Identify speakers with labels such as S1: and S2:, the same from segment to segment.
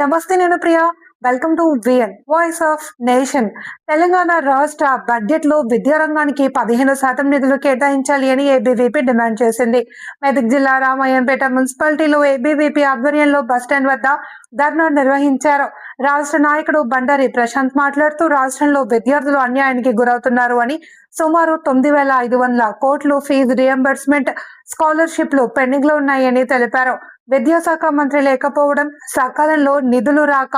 S1: నమస్తే నేను Priya. Welcome to VN voice of nation. Telangana రాష్ట్ర బడ్జెట్ లో విద్యారంగానికి 15% నిధులు కేటాయించాలి అని ఏబీవీపీ డిమాండ్ చేసింది. మెదక్ జిల్లా రామాయంపేట మున్సిపాలిటీలో ఏబీవీపీ ఆధ్వర్యంలో బస్టాండ్ వద్ద ధర్నా నిర్వహించారు. రాష్ట్ర నాయకుడు బండారి ప్రశాంత్ మాట్లాడుతూ రాష్ట్రంలో విద్యార్థులు అన్యాయానికి గురవుతున్నారు అని, సుమారు 9,500 కోట్లు ఫీజు రియంబర్స్మెంట్ స్కాలర్షిప్లు పెండింగ్ లో ఉన్నాయని తెలిపారు. విద్యాశాఖ మంత్రి లేకపోవడం, సకాలంలో నిధులు రాక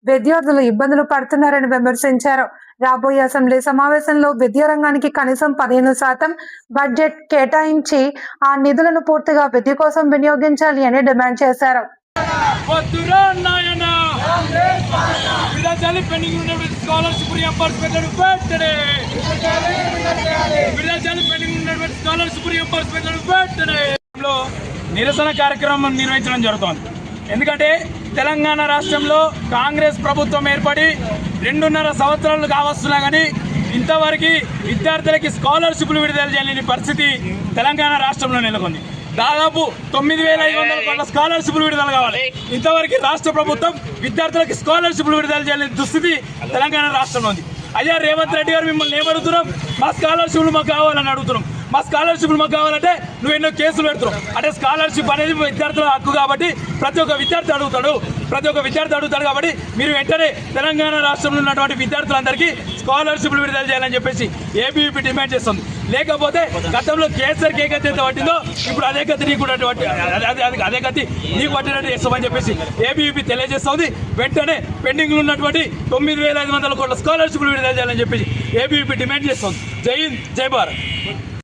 S1: విద్యార్థులు ఇబ్బందులు పడుతున్నారని విమర్శించారు. రాబోయే అసెంబ్లీ సమావేశంలో విద్యారంగానికి కనీసం 15% బడ్జెట్ కేటాయించి ఆ నిధులను పూర్తిగా విద్య కోసం వినియోగించాలి అని డిమాండ్ చేశారు.
S2: నిరసన కార్యక్రమం నిర్వహించడం జరుగుతోంది. ఎందుకంటే తెలంగాణ రాష్ట్రంలో కాంగ్రెస్ ప్రభుత్వం ఏర్పడి 2.5 సంవత్సరాలు కావస్తున్నా కానీ ఇంతవరకు విద్యార్థులకి స్కాలర్షిప్లు విడుదల చేయలేని పరిస్థితి తెలంగాణ రాష్ట్రంలో నెలకొంది. దాదాపు 9,500 కోట్ల స్కాలర్షిప్లు విడుదల కావాలి. ఇంతవరకు రాష్ట్ర ప్రభుత్వం విద్యార్థులకి స్కాలర్షిప్లు విడుదల చేయలేని దుస్థితి తెలంగాణ రాష్ట్రంలో ఉంది. అయ్యా రేవంత్ రెడ్డి గారు మిమ్మల్ని ఏమడుగుతున్నాం? మా స్కాలర్షిప్లు మాకు కావాలని అడుగుతున్నాం. మా స్కాలర్షిప్లు మాకు కావాలంటే నువ్వు ఎన్నో కేసులు పెడుతున్నావు. అంటే స్కాలర్షిప్ అనేది విద్యార్థుల హక్కు కాబట్టి ప్రతి ఒక్క విద్యార్థి అడుగుతాడు కాబట్టి మీరు వెంటనే తెలంగాణ రాష్ట్రంలో ఉన్నటువంటి విద్యార్థులందరికీ స్కాలర్షిప్లు విడుదల చేయాలని చెప్పేసి ఏబీవీపీ డిమాండ్ చేస్తుంది. లేకపోతే గతంలో కేసీఆర్కి ఏ గతి ఎంత పట్టిందో ఇప్పుడు అదే గతి నీకు పట్టినట్టు చేస్తామని చెప్పేసి ఏబీవీపీ తెలియజేస్తుంది. వెంటనే పెండింగ్లో ఉన్నటువంటి 9,500 కోట్ల స్కాలర్షిప్లు విడుదల చేయాలని చెప్పేసి ఏబీవీపీ డిమాండ్ చేస్తుంది. జై హింద్, జై భారత్.